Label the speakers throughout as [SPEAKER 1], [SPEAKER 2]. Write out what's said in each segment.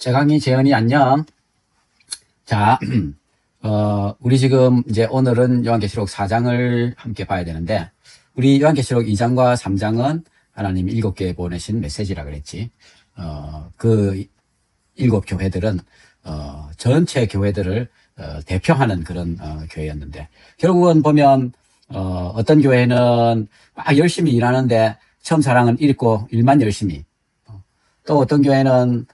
[SPEAKER 1] 재강이, 재현이, 안녕. 자, 우리 지금 이제 오늘은 요한계시록 4장을 함께 봐야 되는데, 우리 요한계시록 2장과 3장은 하나님이 7개 보내신 메시지라 그랬지. 그 7교회들은, 전체 교회들을, 대표하는 그런, 교회였는데, 결국은 보면, 어떤 교회는 막 열심히 일하는데, 처음 사랑은 읽고 일만 열심히, 또 어떤 교회는,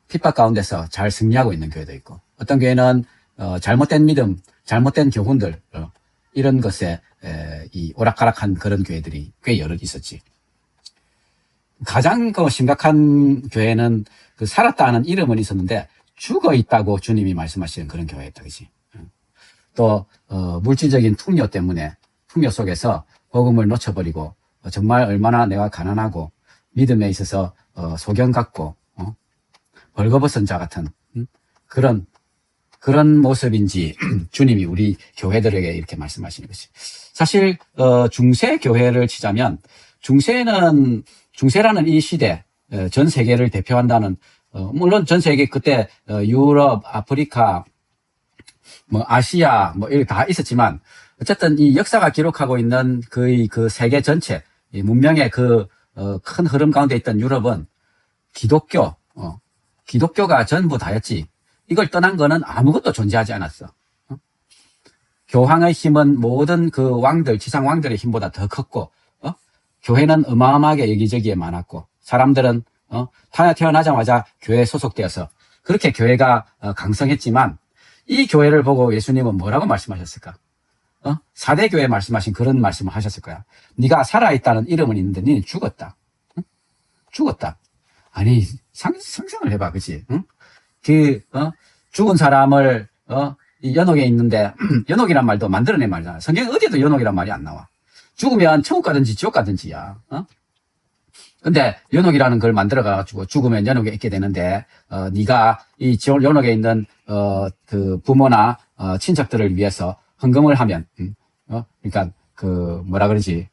[SPEAKER 1] 핍박 가운데서 잘 승리하고 있는 교회도 있고, 어떤 교회는 잘못된 믿음, 잘못된 교훈들, 이런 것에 이 오락가락한 그런 교회들이 꽤 여럿 있었지. 가장 심각한 교회는 그 살았다 하는 이름은 있었는데 죽어 있다고 주님이 말씀하시는 그런 교회였다, 그지? 또 물질적인 풍요 때문에 풍요 속에서 복음을 놓쳐버리고 정말 얼마나 내가 가난하고 믿음에 있어서 소경 같고 벌거벗은 자 같은 그런 모습인지 주님이 우리 교회들에게 이렇게 말씀하시는 것이. 사실 중세 교회를 치자면 중세라는 이 시대 전 세계를 대표한다는 물론 전 세계 그때 유럽, 아프리카, 뭐 아시아 뭐 이렇게 다 있었지만 어쨌든 이 역사가 기록하고 있는 거의 그 세계 전체 이 문명의 그 큰 흐름 가운데 있던 유럽은 기독교가 전부 다였지. 이걸 떠난 거는 아무것도 존재하지 않았어. 교황의 힘은 모든 그 왕들, 지상 왕들의 힘보다 더 컸고, 교회는 어마어마하게 여기저기에 많았고, 사람들은, 태어나자마자 교회에 소속되어서, 그렇게 교회가 강성했지만, 이 교회를 보고 예수님은 뭐라고 말씀하셨을까? 4대 교회 말씀하신 그런 말씀을 하셨을 거야. 네가 살아있다는 이름은 있는데, 너는 죽었다. 죽었다. 아니, 상상을 해봐, 그치? 응? 죽은 사람을, 이 연옥에 있는데, 연옥이란 말도 만들어낸 말이잖아. 성경에 어디에도 연옥이란 말이 안 나와. 죽으면 천국 가든지 지옥 가든지야. 근데 연옥이라는 걸 만들어가지고 죽으면 연옥에 있게 되는데, 네가 이 연옥에 있는, 그 부모나, 친척들을 위해서 헌금을 하면, 그러니까, 뭐라 그러지?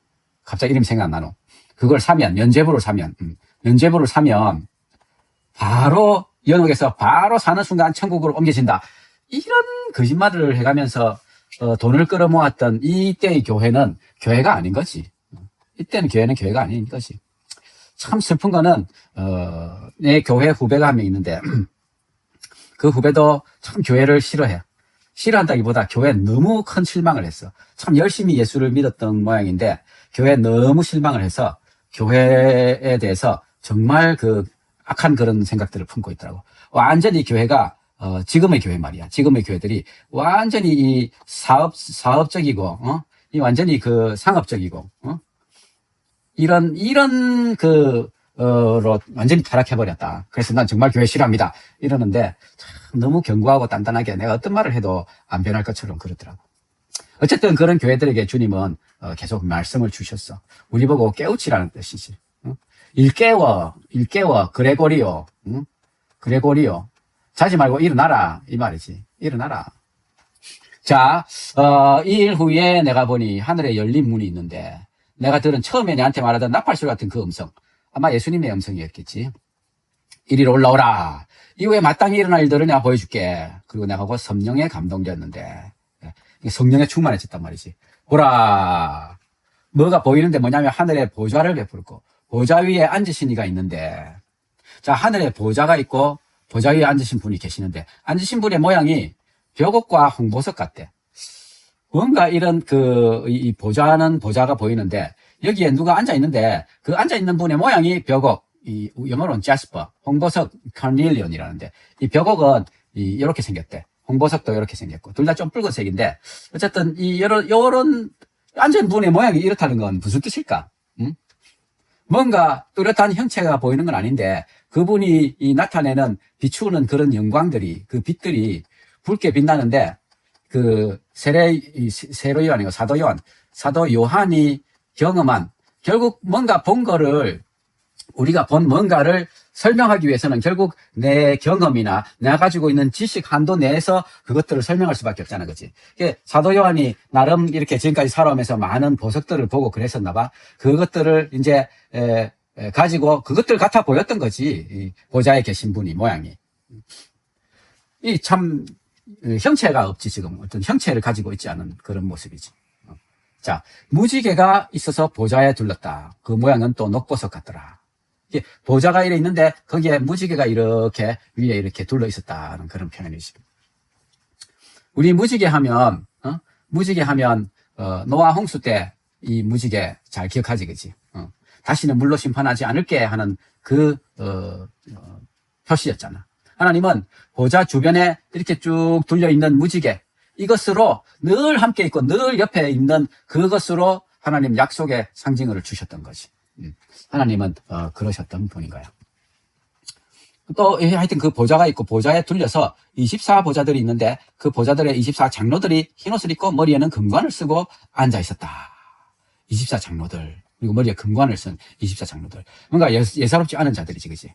[SPEAKER 1] 갑자기 이름이 생각 안 나노. 그걸 사면, 면죄부를 사면, 바로 연옥에서 바로 사는 순간 천국으로 옮겨진다. 이런 거짓말을 해가면서 돈을 끌어모았던 이때의 교회는 교회가 아닌 거지. 이때는 교회는 교회가 아닌 거지. 참 슬픈 거는 내 교회 후배가 한 명 있는데 그 후배도 참 교회를 싫어해. 싫어한다기보다 교회에 너무 큰 실망을 했어. 참 열심히 예수를 믿었던 모양인데 교회에 너무 실망을 해서 교회에 대해서 정말 그 악한 그런 생각들을 품고 있더라고. 완전히 교회가 지금의 교회 말이야. 지금의 교회들이 완전히 이 사업적이고 이 완전히 그 상업적이고 이런 로 완전히 타락해 버렸다. 그래서 난 정말 교회 싫어합니다. 이러는데 참 너무 견고하고 단단하게 내가 어떤 말을 해도 안 변할 것처럼 그러더라고. 어쨌든 그런 교회들에게 주님은 계속 말씀을 주셨어. 우리 보고 깨우치라는 뜻이지. 일깨워, 그레고리오, 그레고리오. 자지 말고 일어나라, 이 말이지. 일어나라. 자, 이 일 후에 내가 보니 하늘에 열린 문이 있는데, 내가 들은 처음에 내한테 말하던 나팔소리 같은 그 음성, 아마 예수님의 음성이었겠지. 이리로 올라오라. 이후에 마땅히 일어날 일들을 내가 보여줄게. 그리고 내가 보고 성령에 감동되었는데, 성령에 충만해졌단 말이지. 보라. 뭐가 보이는데 뭐냐면 하늘에 보좌를 베풀고, 보좌 위에 앉으신 이가 있는데, 자, 하늘에 보좌가 있고, 보좌 위에 앉으신 분이 계시는데, 앉으신 분의 모양이 벽옥과 홍보석 같대. 뭔가 이런 이 보좌가 보이는데, 여기에 누가 앉아있는데, 그 앉아있는 분의 모양이 벽옥, 이 영어로는 자스퍼, 홍보석 카닐리온이라는데, 이 벽옥은 이렇게 생겼대. 홍보석도 이렇게 생겼고, 둘 다 좀 붉은색인데, 어쨌든 요런 앉아있는 분의 모양이 이렇다는 건 무슨 뜻일까? 뭔가 뚜렷한 형체가 보이는 건 아닌데 그분이 나타내는 비추는 그런 영광들이 그 빛들이 붉게 빛나는데 그 세로 요한이고 사도 요한이 경험한 결국 뭔가 본 거를 우리가 본 뭔가를 설명하기 위해서는 결국 내 경험이나 내가 가지고 있는 지식 한도 내에서 그것들을 설명할 수밖에 없잖아, 그치? 사도 요한이 나름 이렇게 지금까지 살아오면서 많은 보석들을 보고 그랬었나 봐. 그것들을 이제 가지고 그것들 같아 보였던 거지. 이 보좌에 계신 분이 모양이. 이 참 형체가 없지. 지금 어떤 형체를 가지고 있지 않은 그런 모습이지. 자, 무지개가 있어서 보좌에 둘렀다. 그 모양은 또 녹보석 같더라. 이게 보좌가 이래 있는데 거기에 무지개가 이렇게 위에 이렇게 둘러 있었다는 그런 표현이지. 우리 무지개 하면 노아 홍수 때 이 무지개 잘 기억하지, 그지? 다시는 물로 심판하지 않을게 하는 그 표시였잖아. 하나님은 보좌 주변에 이렇게 쭉 둘려 있는 무지개, 이것으로 늘 함께 있고 늘 옆에 있는 그것으로 하나님 약속의 상징을 주셨던 거지. 하나님은 그러셨던 분인 거야. 또 하여튼 그 보좌가 있고 보좌에 둘려서 24보좌들이 있는데 그 보좌들의 24장로들이 흰옷을 입고 머리에는 금관을 쓰고 앉아 있었다. 24장로들, 그리고 머리에 금관을 쓴 24장로들. 뭔가 예사롭지 않은 자들이지, 그지?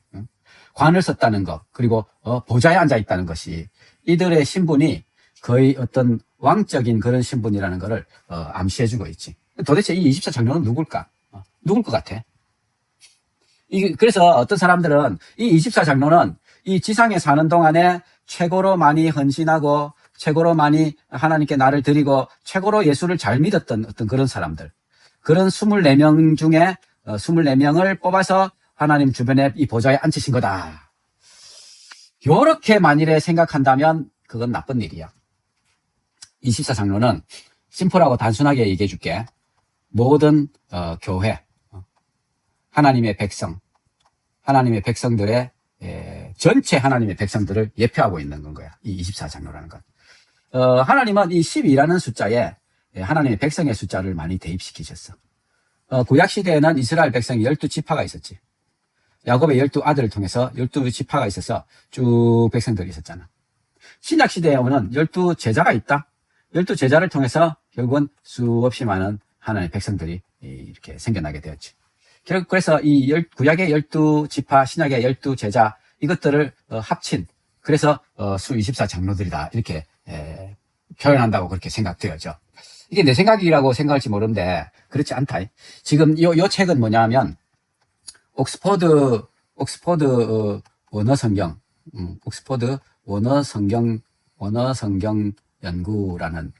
[SPEAKER 1] 관을 썼다는 것, 그리고 보좌에 앉아 있다는 것이 이들의 신분이 거의 어떤 왕적인 그런 신분이라는 것을 암시해주고 있지. 도대체 이 24장로는 누굴까? 누굴 것 같아? 그래서 어떤 사람들은 이 24장로는 이 지상에 사는 동안에 최고로 많이 헌신하고 최고로 많이 하나님께 나를 드리고 최고로 예수를 잘 믿었던 어떤 그런 사람들, 그런 24명 중에 24명을 뽑아서 하나님 주변에 이 보좌에 앉히신 거다. 요렇게 만일에 생각한다면 그건 나쁜 일이야. 24장로는 심플하고 단순하게 얘기해 줄게. 모든 교회, 하나님의 백성, 하나님의 백성들의 전체 하나님의 백성들을 예표하고 있는 건 거야. 이 24장로라는 건. 하나님은 이 12라는 숫자에 하나님의 백성의 숫자를 많이 대입시키셨어. 구약 시대에는 이스라엘 백성이 12지파가 있었지. 야곱의 12아들을 통해서 12지파가 있어서 쭉 백성들이 있었잖아. 신약 시대에는 12제자가 있다. 12제자를 통해서 결국은 수없이 많은 하나님의 백성들이 이렇게 생겨나게 되었지. 결국 그래서 이 구약의 12지파, 신약의 12제자, 이것들을 합친, 그래서 수 24장로들이다. 이렇게 표현한다고 그렇게 생각되어져. 이게 내 생각이라고 생각할지 모르는데 그렇지 않다. 지금 요 책은 뭐냐면 옥스퍼드 원어성경, 옥스퍼드 원어성경 연구라는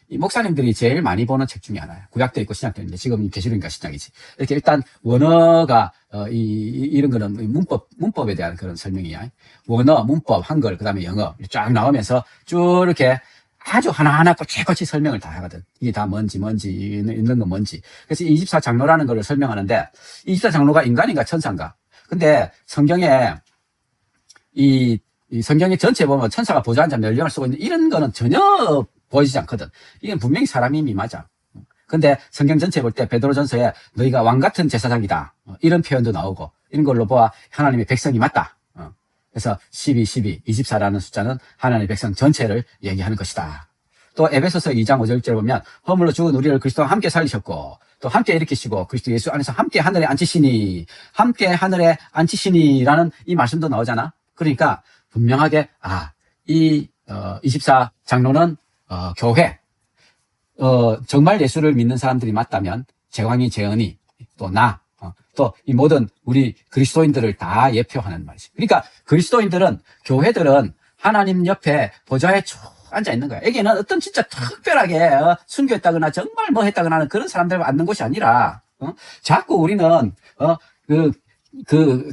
[SPEAKER 1] 이 목사님들이 제일 많이 보는 책 중에 하나예요. 구약도 있고 신약도 있는데 지금 계시록인가 신약이지. 이렇게 일단 원어가 이런 거는 문법에 대한 그런 설명이야. 원어, 문법, 한글, 그다음에 영어 쫙 나오면서 쭉 이렇게 아주 하나하나 꼬치꼬치 설명을 다 하거든. 이게 다 뭔지, 있는 건 뭔지. 그래서 24장로라는 거를 설명하는데, 24장로가 인간인가 천사인가? 근데 성경에, 이 성경의 전체 보면 천사가 보좌 앉아 멸령을 쓰고 있는 이런 거는 전혀 보이지 않거든. 이건 분명히 사람이 이미 맞아. 근데 성경 전체 볼 때 베드로전서에 너희가 왕 같은 제사장이다. 이런 표현도 나오고, 이런 걸로 보아 하나님의 백성이 맞다. 그래서 12, 24라는 숫자는 하나님의 백성 전체를 얘기하는 것이다. 또 에베소서 2장 5절에 보면 허물로 죽은 우리를 그리스도와 함께 살리셨고 또 함께 일으키시고 그리스도 예수 안에서 함께 하늘에 앉히시니라는 이 말씀도 나오잖아. 그러니까 분명하게 이 24장로는 교회, 정말 예수를 믿는 사람들이 맞다면 제왕이 재언이 또 또 이 모든 우리 그리스도인들을 다 예표하는 말이지. 그러니까 그리스도인들은, 교회들은 하나님 옆에 보좌에 쭉 앉아 있는 거야. 여기는 어떤 진짜 특별하게 순교했다거나 정말 뭐 했다거나 하는 그런 사람들을 앉는 곳이 아니라 자꾸 우리는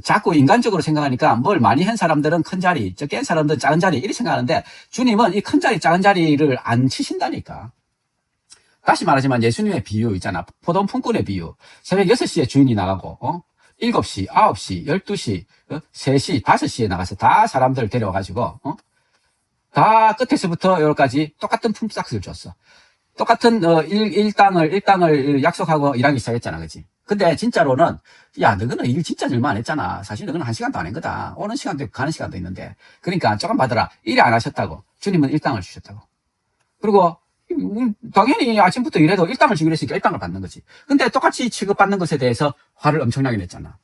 [SPEAKER 1] 자꾸 인간적으로 생각하니까 뭘 많이 한 사람들은 큰 자리, 적게 한 사람들은 작은 자리 이렇게 생각하는데 주님은 이 큰 자리, 작은 자리를 안 치신다니까. 다시 말하지만 예수님의 비유 있잖아. 포도원 품꾼의 비유. 새벽 6시에 주인이 나가고 7시, 9시, 12시, 3시, 5시에 나가서 다 사람들 데려와가지고 다 끝에서부터 여기까지 똑같은 품삯을 줬어. 똑같은 일당을 약속하고 일하기 시작했잖아. 그치? 근데 진짜로는 너는 일 진짜 얼마 안 했잖아. 사실 너는 1시간도 안 한 거다. 오는 시간도 있고 가는 시간도 있는데. 그러니까 조금 받으라. 일을 안 하셨다고. 주님은 일당을 주셨다고. 그리고 당연히 아침부터 일해도 일당을 주기로 했으니까 일당을 받는 거지. 근데 똑같이 취급받는 것에 대해서 화를 엄청나게 냈잖아.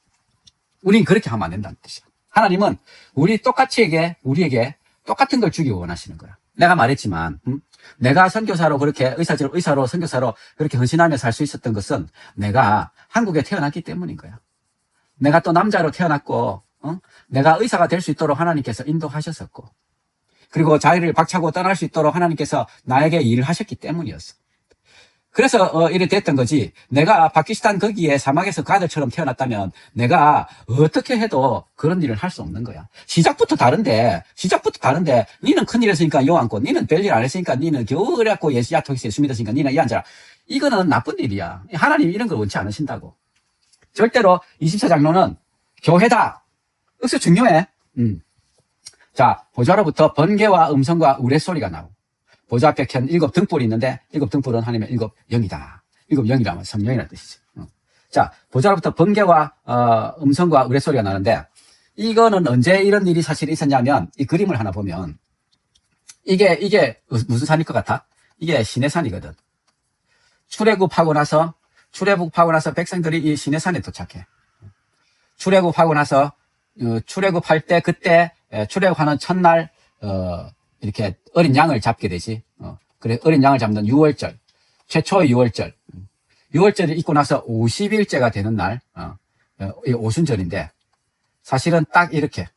[SPEAKER 1] 우린 그렇게 하면 안 된다는 뜻이야. 하나님은 우리에게 똑같은 걸 주기 원하시는 거야. 내가 말했지만 내가 선교사로 그렇게 의사로 선교사로 그렇게 헌신하며 살 수 있었던 것은 내가 한국에 태어났기 때문인 거야. 내가 또 남자로 태어났고, 내가 의사가 될 수 있도록 하나님께서 인도하셨었고, 그리고 자기를 박차고 떠날 수 있도록 하나님께서 나에게 일을 하셨기 때문이었어. 그래서 이래 됐던 거지. 내가 파키스탄 거기에 사막에서 그 아들처럼 태어났다면 내가 어떻게 해도 그런 일을 할 수 없는 거야. 시작부터 다른데 니는 큰일 했으니까 요 앉고, 니는 별일 안 했으니까 니는 겨우 그래갖고 야토기스에 숨이 었으니까 니는 이 앉아라. 이거는 나쁜 일이야. 하나님이 이런 걸 원치 않으신다고. 절대로 24장로는 교회다. 역시 중요해. 자, 보좌로부터 번개와 음성과 우레소리가 나오고, 보좌 앞에 켠 7 등불이 있는데 7 등불은 하나님의 7 영이다. 7 영이라면 성령이라는 뜻이죠. 자, 보좌로부터 번개와 음성과 우레소리가 나는데, 이거는 언제 이런 일이 사실 있었냐면, 이 그림을 하나 보면 이게 무슨 산일 것 같아? 이게 시내산이거든. 출애굽하고 나서 백성들이 이 시내산에 도착해. 출애굽하고 나서 출애굽할 때, 그때 출애굽하는 첫날 이렇게 어린 양을 잡게 되지. 그래, 어린 양을 잡는 6월절, 최초의 6월절. 6월절이 있고 나서 50일째가 되는 날, 이 오순절인데, 사실은 딱 이렇게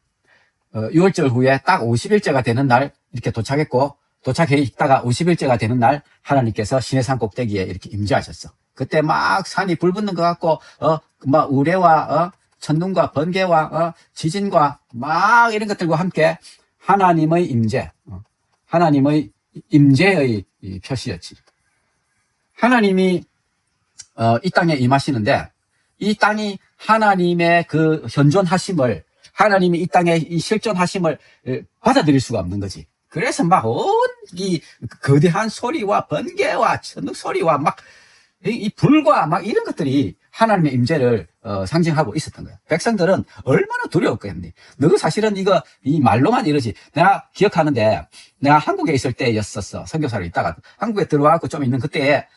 [SPEAKER 1] 6월절 후에 딱 50일째가 되는 날 이렇게 도착했고, 도착해 있다가 50일째가 되는 날 하나님께서 시내산 꼭대기에 이렇게 임재하셨어. 그때 막 산이 불붙는 것 같고, 막 우레와 천둥과 번개와 지진과 막 이런 것들과 함께 하나님의 임재, 하나님의 임재의 표시였지. 하나님이 이 땅에 임하시는데, 이 땅이 하나님의 그 현존하심을, 하나님이 이 땅에 이 실존하심을 받아들일 수가 없는 거지. 그래서 막 이 거대한 소리와 번개와 천둥 소리와 막 이 불과 막 이런 것들이 하나님의 임재를 상징하고 있었던 거야. 백성들은 얼마나 두려웠겠니? 너 사실은 이 말로만 이러지. 내가 기억하는데, 내가 한국에 있을 때였었어. 선교사로 있다가 한국에 들어와서 좀 있는 그때에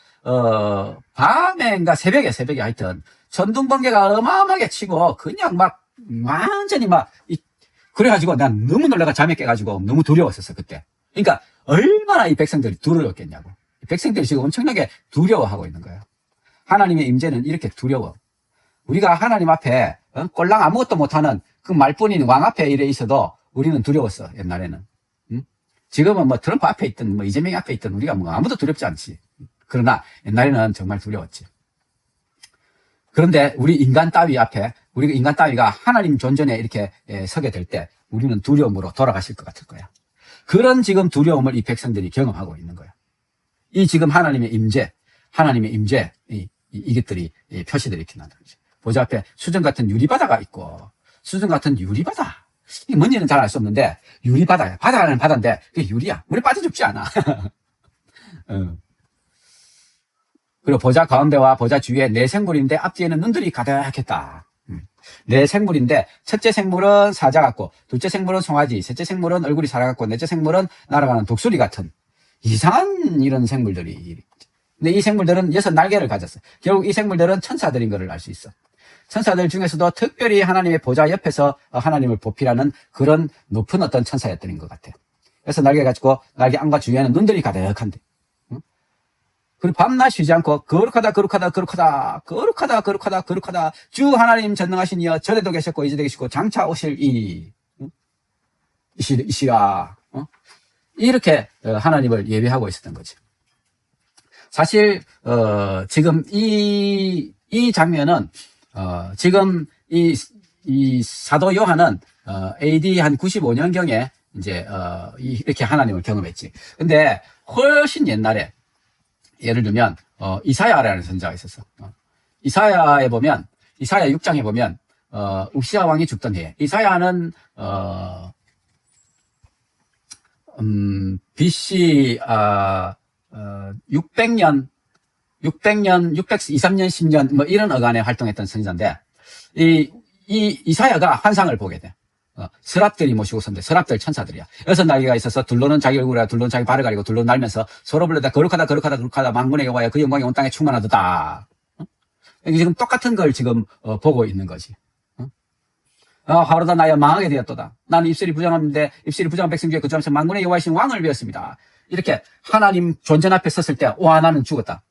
[SPEAKER 1] 밤에인가 새벽에 하여튼 전동 번개가 어마어마하게 치고 그냥 막 완전히 막 그래가지고 난 너무 놀라가 잠에 깨가지고 너무 두려웠었어 그때. 그러니까 얼마나 이 백성들이 두려웠겠냐고. 백성들이 지금 엄청나게 두려워하고 있는 거예요. 하나님의 임재는 이렇게 두려워. 우리가 하나님 앞에 꼴랑 아무것도 못하는 그 말뿐인 왕 앞에 이래 있어도 우리는 두려웠어 옛날에는. 지금은 뭐 트럼프 앞에 있든 뭐 이재명 앞에 있든 우리가 뭐 아무도 두렵지 않지. 그러나 옛날에는 정말 두려웠지. 그런데 우리가 인간 따위가 하나님 존전에 이렇게 서게 될 때 우리는 두려움으로 돌아가실 것 같을 거야. 그런 지금 두려움을 이 백성들이 경험하고 있는 거야. 이 지금 하나님의 임재, 이것들이 표시들이 이렇게 나타나는 거죠. 보좌 앞에 수정 같은 유리바다가 있고, 수정 같은 유리바다. 이게 뭔지는 잘 알 수 없는데, 유리바다야. 바다는 바다인데, 그게 유리야. 물에 빠져 죽지 않아. 그리고 보좌 가운데와 보좌 주위에 4생물인데 앞뒤에는 눈들이 가득했다. 4생물인데 첫째 생물은 사자 같고, 둘째 생물은 송아지, 셋째 생물은 얼굴이 사람 같고, 넷째 생물은 날아가는 독수리 같은 이상한 이런 생물들이. 근데 이 생물들은 6날개를 가졌어. 결국 이 생물들은 천사들인 것을 알 수 있어. 천사들 중에서도 특별히 하나님의 보좌 옆에서 하나님을 보필하는 그런 높은 어떤 천사였던 것 같아. 그래서 날개 가지고 날개 안과 주위에는 눈들이 가득한데. 그리고 밤낮 쉬지 않고 거룩하다 주 하나님 전능하신 이여 전에도 계셨고 이제도 계시고 장차 오실 이시라. 이렇게 하나님을 예배하고 있었던 거죠. 사실 지금 이 장면은 지금 이 사도 요한은 AD 한 95년경에 이제 이렇게 하나님을 경험했지. 근데 훨씬 옛날에 예를 들면 이사야라는 선자가 있었어. 이사야 6장에 보면 우시야 왕이 죽던 해에 이사야는 BC 600년, 623년, 10년 뭐 이런 어간에 활동했던 선지자인데 이사야가 환상을 보게 돼. 서랍들이 모시고 선데 서랍들 천사들이야. 6날개가 있어서 둘로는 자기 얼굴에 둘로는 자기 발을 가리고 둘로는 날면서 서로 불러다 거룩하다 만군의 여호와여 그 영광이 온 땅에 충만하도다. 지금 똑같은 걸 지금 보고 있는 거지. 하루다 나여 망하게 되었도다. 나는 입술이 부정한데 입술이 부정한 백성 중에 거주하면서 만군의 여호와이신 왕을 배웠습니다. 이렇게 하나님 존전 앞에 섰을 때 와 나는 죽었다.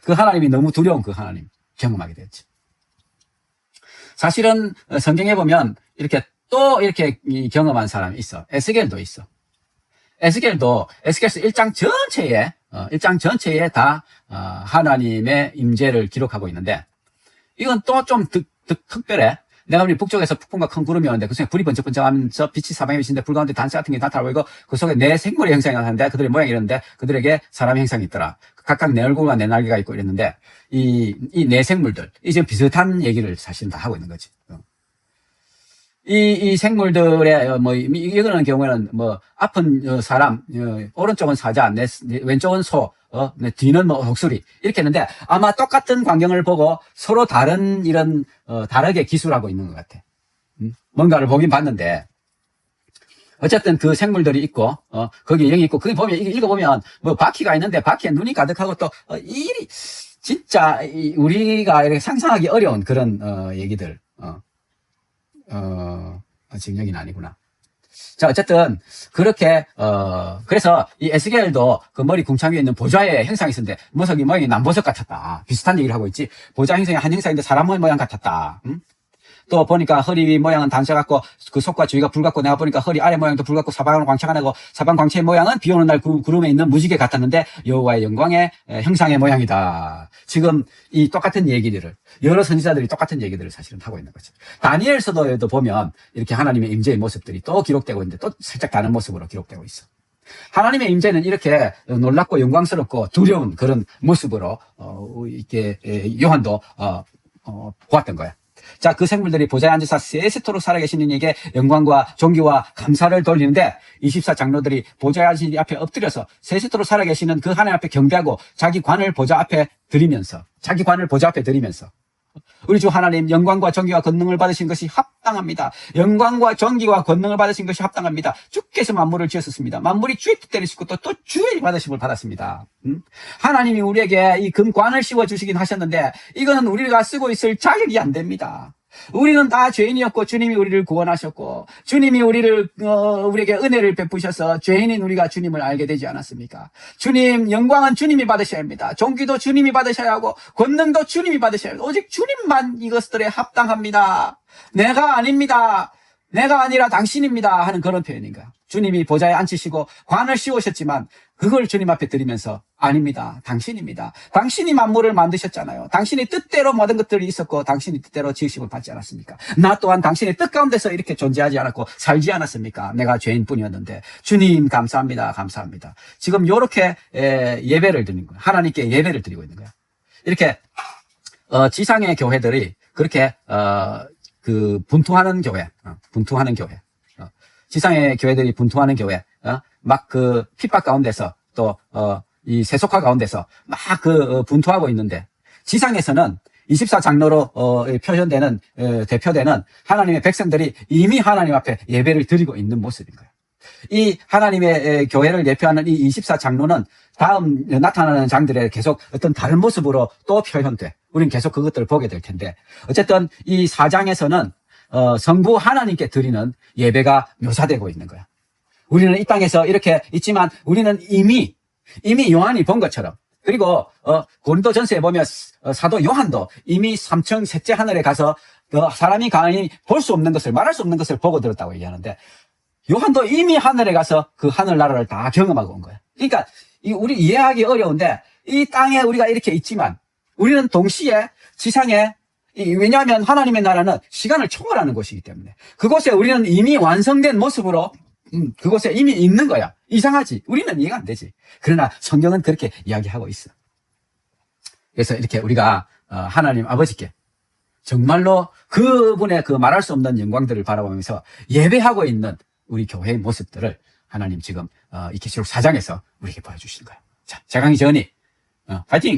[SPEAKER 1] 그 하나님이 너무 두려운 그 하나님 경험하게 되었지. 사실은 성경에 보면 이렇게 또 이렇게 경험한 사람이 있어. 에스겔도 있어. 에스겔서 1장 전체에 1장 전체에 다 하나님의 임재를 기록하고 있는데, 이건 또 좀 특별해. 내가 우리 북쪽에서 폭풍과 큰 구름이 오는데 그 속에 불이 번쩍번쩍하면서 빛이 사방에 비치는데 불 가운데 단체 같은 게 나타나고 있고, 그 속에 내 생물의 형상이 나타나는데 그들의 모양이 이랬는데 그들에게 사람의 형상이 있더라. 각각 내 얼굴과 내 날개가 있고 이랬는데, 이 내 생물들, 이 지금 비슷한 얘기를 사실은 다 하고 있는 거지. 이 생물들의 이거는 경우에는 아픈 사람, 오른쪽은 사자, 왼쪽은 소, 뒤는 독수리 이렇게 했는데, 아마 똑같은 광경을 보고 서로 다른 이런 다르게 기술하고 있는 것 같아. 뭔가를 보긴 봤는데, 어쨌든 그 생물들이 있고, 거기 영이 있고, 거기 보면, 읽어보면, 바퀴가 있는데, 바퀴에 눈이 가득하고 또, 진짜, 우리가 이렇게 상상하기 어려운 그런, 얘기들, 지금 여기는 아니구나. 자, 어쨌든, 그렇게, 그래서 이 에스겔도 그 머리 궁창 위에 있는 보좌의 형상이 있었는데, 모양이 남보석 같았다. 비슷한 얘기를 하고 있지. 보좌 형상이 한 형상인데 사람의 모양 같았다. 또 보니까 허리 위 모양은 단자 같고 그 속과 주위가 불 같고, 내가 보니까 허리 아래 모양도 불 같고 사방으로 광채가 나고, 사방 광채의 모양은 비 오는 날 구름에 있는 무지개 같았는데 여호와의 영광의 형상의 모양이다. 지금 이 똑같은 얘기들을 여러 선지자들이 똑같은 얘기들을 사실은 하고 있는 거죠. 다니엘서도 보면 이렇게 하나님의 임재의 모습들이 또 기록되고 있는데 또 살짝 다른 모습으로 기록되고 있어. 하나님의 임재는 이렇게 놀랍고 영광스럽고 두려운 그런 모습으로 이렇게 요한도 보았던 거야. 자, 그 생물들이 보좌에 앉아서 세세토록 살아계신 이에게 영광과 존귀와 감사를 돌리는데, 24장로들이 보좌에 앉으신 앞에 엎드려서 세세토록 살아계시는 그 하나님 앞에 경배하고 자기 관을 보좌 앞에 드리면서 우리 주 하나님, 영광과 존귀와 권능을 받으신 것이 합당합니다. 영광과 존귀와 권능을 받으신 것이 합당합니다. 주께서 만물을 지으셨습니다. 만물이 주의 뜻대로 있고 또 주의 받으심을 받았습니다. 하나님이 우리에게 이 금관을 씌워주시긴 하셨는데, 이거는 우리가 쓰고 있을 자격이 안 됩니다. 우리는 다 죄인이었고 주님이 우리를 구원하셨고, 주님이 우리에게 은혜를 베푸셔서 죄인인 우리가 주님을 알게 되지 않았습니까? 주님, 영광은 주님이 받으셔야 합니다. 존귀도 주님이 받으셔야 하고 권능도 주님이 받으셔야 합니다. 오직 주님만 이것들에 합당합니다. 내가 아닙니다. 내가 아니라 당신입니다 하는 그런 표현인가. 주님이 보좌에 앉히시고 관을 씌우셨지만 그걸 주님 앞에 드리면서, 아닙니다. 당신입니다. 당신이 만물을 만드셨잖아요. 당신의 뜻대로 모든 것들이 있었고 당신의 뜻대로 지으심을 받지 않았습니까? 나 또한 당신의 뜻 가운데서 이렇게 존재하지 않았고 살지 않았습니까? 내가 죄인뿐이었는데 주님 감사합니다. 감사합니다. 지금 이렇게 예배를 드리는 거예요. 하나님께 예배를 드리고 있는 거예요. 이렇게 지상의 교회들이 그렇게 분투하는 교회, 지상의 교회들이 분투하는 교회, 막 그 핍박 가운데서 또 이 세속화 가운데서 막 분투하고 있는데, 지상에서는 24장로로 표현되는 대표되는 하나님의 백성들이 이미 하나님 앞에 예배를 드리고 있는 모습인 거예요. 이 하나님의 교회를 대표하는 이 24장로는 다음 나타나는 장들에 계속 어떤 다른 모습으로 또 표현돼. 우리는 계속 그것들을 보게 될 텐데, 어쨌든 이 4장에서는 성부 하나님께 드리는 예배가 묘사되고 있는 거야. 우리는 이 땅에서 이렇게 있지만 우리는 이미 요한이 본 것처럼, 그리고 고린도전서에 보면 사도 요한도 이미 3층 셋째 하늘에 가서 사람이 감히 볼 수 없는 것을, 말할 수 없는 것을 보고 들었다고 얘기하는데, 요한도 이미 하늘에 가서 그 하늘나라를 다 경험하고 온 거야. 그러니까 우리 이해하기 어려운데, 이 땅에 우리가 이렇게 있지만 우리는 동시에 지상에, 왜냐하면 하나님의 나라는 시간을 초월하는 곳이기 때문에 그곳에 우리는 이미 완성된 모습으로 그곳에 이미 있는 거야. 이상하지? 우리는 이해가 안 되지. 그러나 성경은 그렇게 이야기하고 있어. 그래서 이렇게 우리가 하나님 아버지께 정말로 그분의 그 말할 수 없는 영광들을 바라보면서 예배하고 있는 우리 교회의 모습들을 하나님 지금 이 계시록 4장에서 우리에게 보여주시는 거야. 자, 제강의 전이 파이팅!